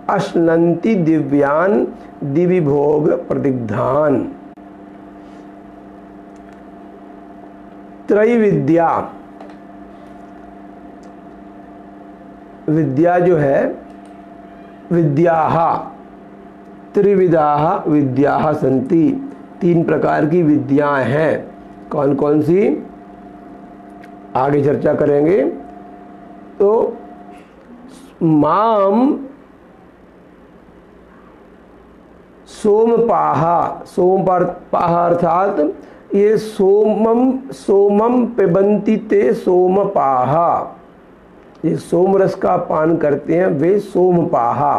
अश्नन्ति दिव्यान् दिवि भोग प्रदिग्धान। त्रैविद्या, विद्या जो है, विद्याः त्रिविधाः विद्याः सन्ति, 3 प्रकार की विद्याएं हैं। कौन कौन सी, आगे चर्चा करेंगे। तो माम सोमपाहा, सोमपाहा अर्थात ये सोमम पिबंती ते सोमपाहा, ये सोमरस का पान करते हैं वे सोमपाहा।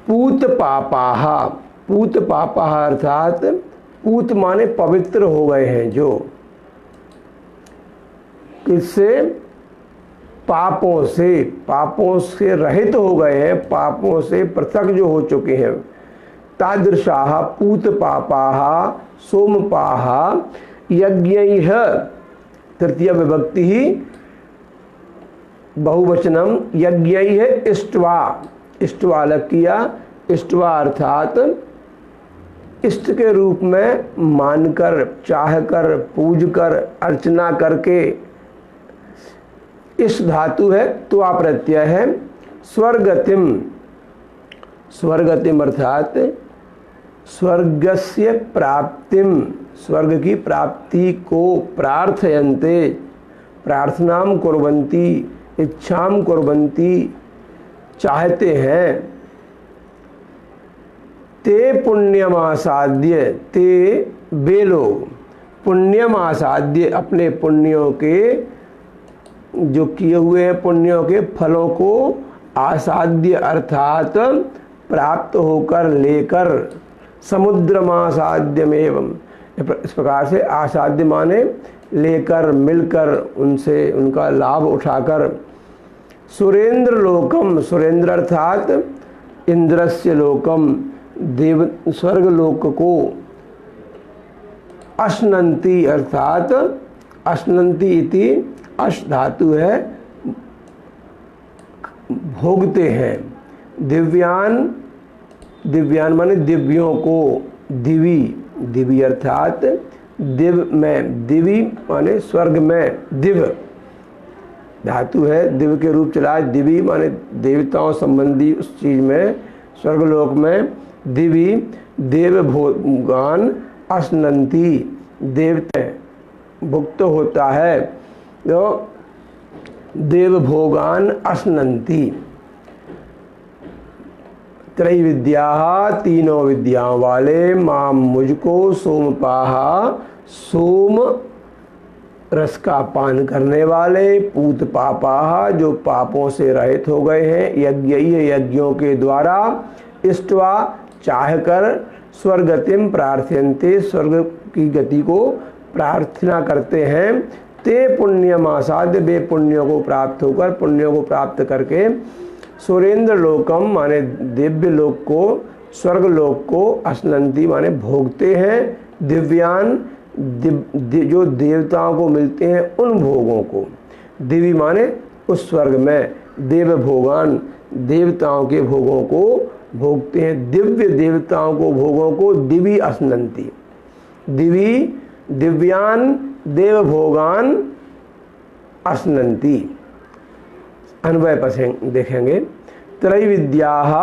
पूत पापाहा, पूत पापाहा अर्थात पूत माने पवित्र हो गए हैं, जो किससे, पापों से रहित हो गए हैं, पापों से पृथक जो हो चुके हैं। तादृशाः पूत पापाः सोमपाः यज्ञैः, तृतीय विभक्ति ही बहुवचनम, यज्ञैः इष्ट्वा, इष्ट्वा अलग किया, इष्ट्वा अर्थात इष्ट के रूप में मानकर, चाहकर, पूजकर, अर्चना करके। इस धातु है त्वा प्रत्यय है। स्वर्गतिम, स्वर्गतिम अर्थात स्वर्गस्य प्राप्तिम, स्वर्ग की प्राप्ति को प्रार्थयन्ते, प्रार्थनाम कुर्वन्ति, इच्छाम कुर्वन्ति, चाहते हैं। ते पुण्यमासाद्य, ते वे लोग, पुण्यमासाद्य अपने पुण्यों के, जो किए हुए हैं पुण्यों के फलों को, आसाद्य अर्थात प्राप्त होकर, लेकर, समुद्रमासाद्यमेवं, इस प्रकार से आसाद्य माने लेकर, मिलकर, उनसे उनका लाभ उठाकर। सुरेंद्र लोकम, सुरेंद्र अर्थात इंद्रस्य लोकम, देव स्वर्ग लोक को। अश्नन्ति अर्थात, अश्नन्ति इति अश धातु है, भोगते हैं। दिव्यान, दिव्यान माने दिव्यों को, दिवी, दिवी अर्थात दिव में, दिवी माने स्वर्ग में, दिव धातु है, दिव के रूप चला है। दिवी माने देवताओं संबंधी उस चीज में, स्वर्गलोक में। दिवी देव भोगान अश्नन्ति, देवते भुक्त होता है, जो देव भोगान अश्नन्ति। त्रैविद्या, तीनों विद्याओं वाले, माम मुझको, सोमपाहा सोम रस का पान करने वाले, पूत पापाहा जो पापों से रहित हो गए हैं, यज्ञ यज्ञों के द्वारा, इष्ट्वा चाहकर, स्वर्गतिम प्रार्थयन्ते स्वर्ग की गति को प्रार्थना करते हैं। ते पुण्यमासाद्य वे पुण्यों को प्राप्त होकर, पुण्यों को प्राप्त करके, सुरेंद्र लोकम माने दिव्य लोक को, स्वर्ग लोक को, अश्नन्ति माने भोगते हैं। दिव्यान जो देवताओं को मिलते हैं उन भोगों को। दिव्य माने उस स्वर्ग में, देव भोगान देवताओं के भोगों को भोगते हैं। दिव्य देवताओं को भोगों को दिवी अश्नन्ति। दिवी दिव्यान देव भोगान अश्नन्ति। अन्वय पर देखेंगे। त्रैविद्याः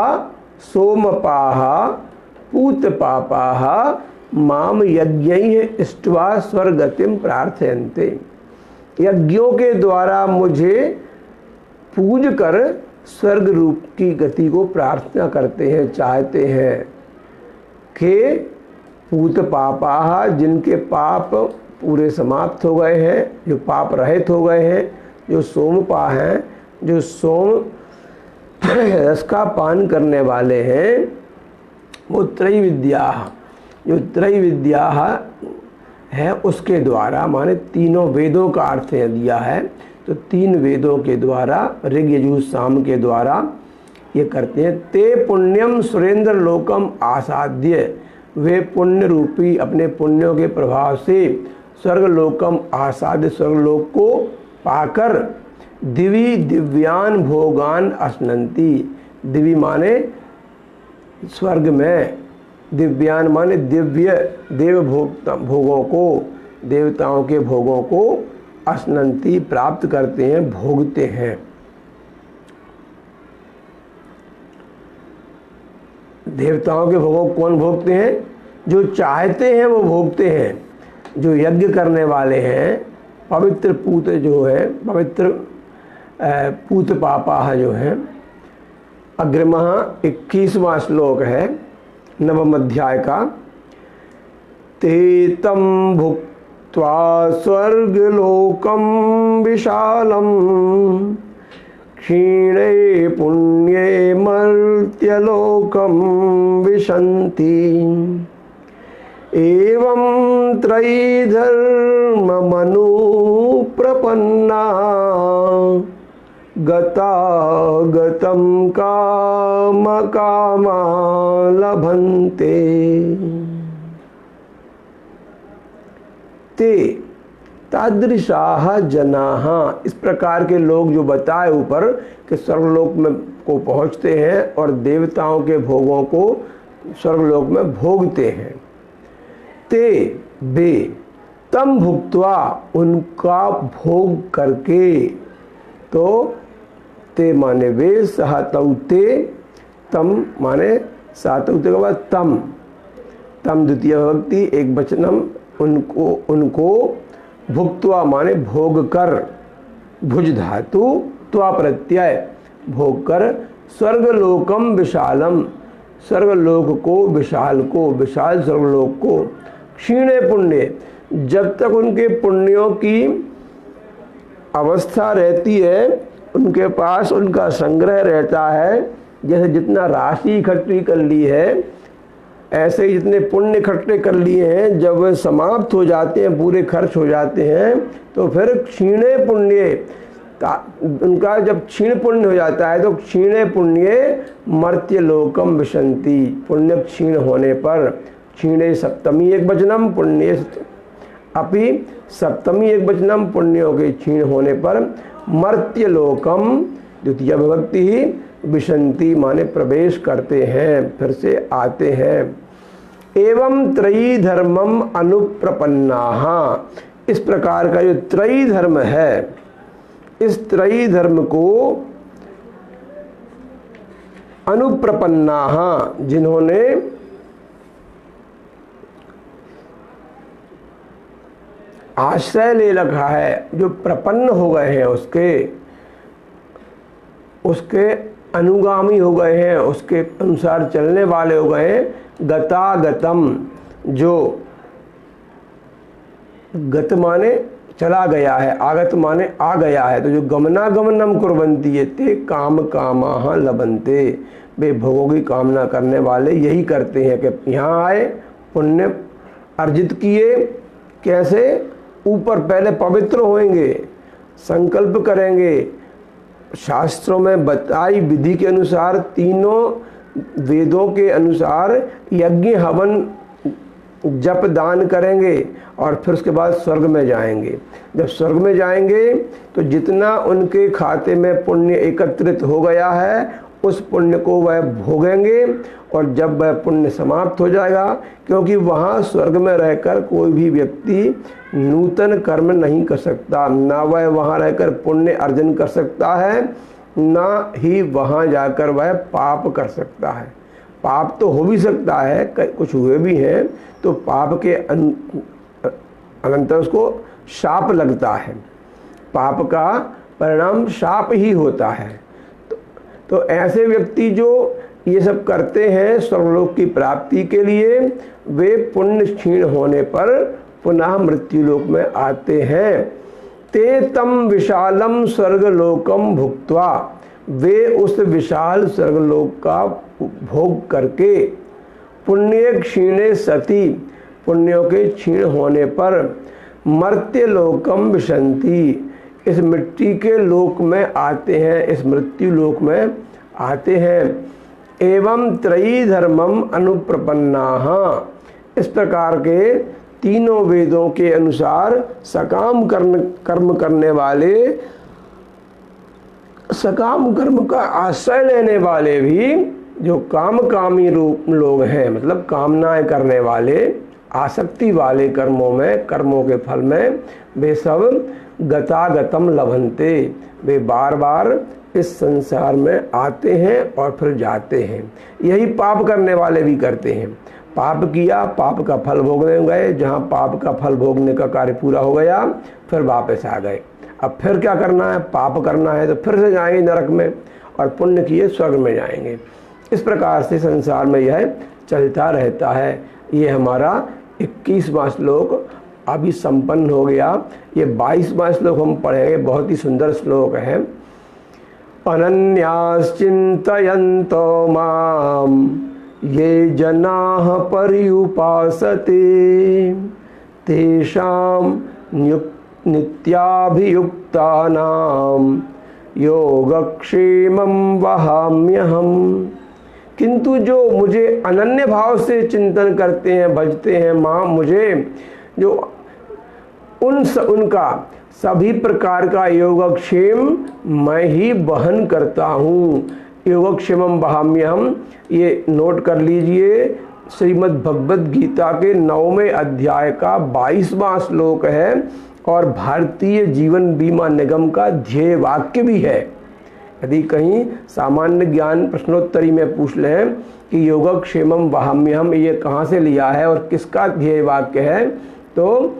सोमपाः पूत पापाः माम यज्ञैः इष्ट्वा स्वर्गतिम प्रार्थयन्ते। यज्ञों के द्वारा मुझे पूज कर स्वर्ग रूप की गति को प्रार्थना करते हैं, चाहते हैं। के पूत पापाः जिनके पाप पूरे समाप्त हो गए हैं, जो पाप रहित हो गए हैं, जो सोमपा हैं, जो सोम रस का पान करने वाले हैं, वो त्रैविद्या, जो त्रैविद्या है उसके द्वारा, माने तीनों वेदों का अर्थ दिया है, तो 3 वेदों के द्वारा, ऋग यजुः साम के द्वारा ये करते हैं। ते पुण्यम सुरेंद्र लोकम आसाद्य, वे पुण्य रूपी अपने पुण्यों के प्रभाव से स्वर्ग लोकम आसाद्य स्वर्ग लोक को पाकर, दिवी दिव्यान भोगान अश्नन्ति। दिवी माने स्वर्ग में, दिव्यान माने दिव्य देव भोगों को, देवताओं के भोगों को अश्नन्ति प्राप्त करते हैं, भोगते हैं। देवताओं के भोगों को कौन भोगते हैं? जो चाहते हैं वो भोगते हैं। जो यज्ञ करने वाले हैं, पवित्र पूत जो है, पवित्र पूत पापा जो है, अग्रिमः 21वां श्लोक है नवम अध्याय का। ते तं भुक्त्वा स्वर्गलोकं विशालं क्षीणे पुण्ये मर्त्यलोकं विशन्ति। एवं त्रयी धर्ममनु प्रपन्ना गता गतं काम कामा लभन्ते। ते तादृशाः जनाः, इस प्रकार के लोग जो बताए ऊपर कि स्वर्गलोक में को पहुँचते हैं और देवताओं के भोगों को स्वर्गलोक में भोगते हैं। ते वे तम भुक्त्वा, उनका भोग करके, तो ते माने वे, सहतौ ते, तम माने सातौ ते के बाद तम, तम द्वितीय विभक्ति एक वचनम, उनको भुक्त्वा माने भोग कर, भुज धातु त्वा प्रत्यय, भोग कर, स्वर्गलोकम विशालम, स्वर्गलोक को, विशाल को, विशाल स्वर्गलोक को, क्षीणे पुण्य, जब तक उनके पुण्यों की अवस्था रहती है, उनके पास उनका संग्रह रहता है, जैसे जितना राशि इकट्ठी कर ली है, ऐसे ही जितने पुण्य इकट्ठे कर लिए हैं, जब वे समाप्त हो जाते हैं, पूरे खर्च हो जाते हैं, तो फिर क्षीणे पुण्य, उनका जब क्षीण पुण्य हो जाता है तो क्षीणे पुण्य मर्त्य लोकम विशन्ति। पुण्य क्षीण होने पर, क्षीणे सप्तमी एक वचनम, पुण्य अपि सप्तमी एक वचनम, पुण्यों के क्षीण होने पर मर्त्य लोकम द्वितीय विभक्ति ही, विशन्ति माने प्रवेश करते हैं, फिर से आते हैं। एवं त्रयी धर्मम अनुप्रपन्नाः, इस प्रकार का जो त्रयी धर्म है, इस त्रयी धर्म को अनुप्रपन्नाः, जिन्होंने आश्रय ले रखा है, जो प्रपन्न हो गए हैं, उसके अनुगामी हो गए हैं, उसके अनुसार चलने वाले हो गए हैं। गतागतम, जो गत माने चला गया है, आगत माने आ गया है, तो जो गमनागमनम कुर्वन्ति ये ते काम कामाः लभन्ते, वे भोगों की कामना करने वाले यही करते हैं कि यहाँ आए, पुण्य अर्जित किए, कैसे, ऊपर पहले पवित्र होंगे, संकल्प करेंगे, शास्त्रों में बताई विधि के अनुसार, तीनों वेदों के अनुसार यज्ञ हवन जप दान करेंगे, और फिर उसके बाद स्वर्ग में जाएंगे। जब स्वर्ग में जाएंगे तो जितना उनके खाते में पुण्य एकत्रित हो गया है, उस पुण्य को वह भोगेंगे, और जब वह पुण्य समाप्त हो जाएगा, क्योंकि वहाँ स्वर्ग में रहकर कोई भी व्यक्ति नूतन कर्म नहीं कर सकता, ना वह वहाँ रहकर पुण्य अर्जन कर सकता है, ना ही वहाँ जाकर वह पाप कर सकता है। पाप तो हो भी सकता है, कुछ हुए भी हैं, तो पाप के अनंतर उसको शाप लगता है, पाप का परिणाम शाप ही होता है। तो ऐसे व्यक्ति जो ये सब करते हैं स्वर्गलोक की प्राप्ति के लिए, वे पुण्य क्षीण होने पर पुनः मृत्युलोक में आते हैं। ते तम विशालम स्वर्गलोकम भुक्त्वा, वे उस विशाल स्वर्गलोक का भोग करके, पुण्य क्षीणे सति, पुण्यों के क्षीण होने पर, मर्त्य लोकम विशन्ति, इस मिट्टी के लोक में आते हैं, इस मृत्यु लोक में आते हैं। एवं त्रयी धर्मम अनुप्रपन्नाः, इस प्रकार के तीनों वेदों के अनुसार सकाम कर्म करने वाले, सकाम कर्म का आश्रय लेने वाले भी, जो कामी रूप लोग हैं, मतलब कामनाएं करने वाले, आसक्ति वाले कर्मों में, कर्मों के फल में, वे सब गतागतम लभन्ते, वे बार बार इस संसार में आते हैं और फिर जाते हैं। यही पाप करने वाले भी करते हैं। पाप किया, पाप का फल भोगने गए, जहाँ पाप का फल भोगने का कार्य पूरा हो गया फिर वापस आ गए। अब फिर क्या करना है, पाप करना है तो फिर से जाएंगे नरक में, और पुण्य किए स्वर्ग में जाएंगे। इस प्रकार से संसार में यह चलता रहता है। ये हमारा 21वां श्लोक अभी संपन्न हो गया। ये 22वां श्लोक हम पढ़ेंगे, बहुत ही सुंदर श्लोक है। अनन्याश्चिन्तयन्तो मां ये जनाः पर्युपासते तेषां नित्याभियुक्तानां योगक्षेमं वहाम्यहम्। किंतु जो मुझे अनन्य भाव से चिंतन करते हैं, भजते हैं मां मुझे, जो उनका सभी प्रकार का योगक्षेम मैं ही वहन करता हूँ। योगक्षेमम वहाम्यहम्, ये नोट कर लीजिए, श्रीमद् भगवद गीता के 9वें अध्याय का 22वां श्लोक है और भारतीय जीवन बीमा निगम का ध्येय वाक्य भी है। यदि कहीं सामान्य ज्ञान प्रश्नोत्तरी में पूछ लें कि योगक्षेमम वहाम्यहम् ये कहाँ से लिया है और किसका ध्येय वाक्य है, तो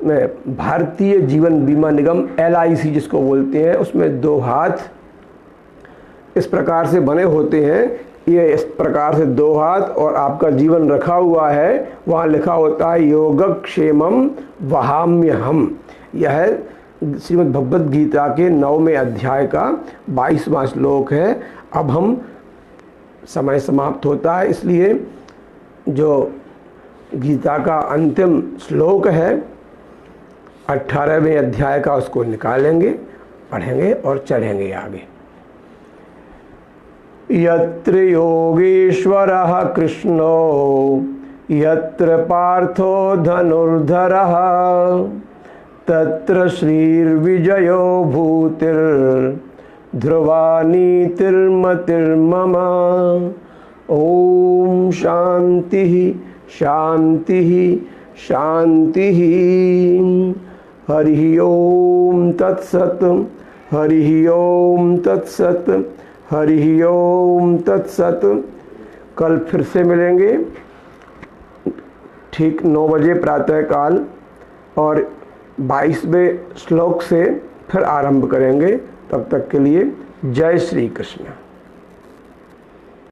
भारतीय जीवन बीमा निगम LIC जिसको बोलते हैं, उसमें 2 हाथ इस प्रकार से बने होते हैं। ये इस प्रकार से 2 हाथ और आपका जीवन रखा हुआ है, वहाँ लिखा होता है योगक्षेमम वहाम्यहम्। यह श्रीमद् भगवद गीता के 9वें अध्याय का 22वां श्लोक है। अब हम समय समाप्त होता है, इसलिए जो गीता का अंतिम श्लोक है 18वें अध्याय का, उसको निकालेंगे, पढ़ेंगे और चढ़ेंगे आगे। यत्र योगेश्वरः कृष्णो यत्र पार्थो धनुर्धरः तत्र श्रीर्विजयो भूतिर्ध्रुवा नीतिर्मतिर्मम। ओम शांति शांति शांति। हरि ओम तत्सत्, हरि ओम तत्सत्, हरि ओम तत्सत्। कल फिर से मिलेंगे ठीक 9 बजे प्रातःकाल और 22वें श्लोक से फिर आरंभ करेंगे। तब तक के लिए जय श्री कृष्ण।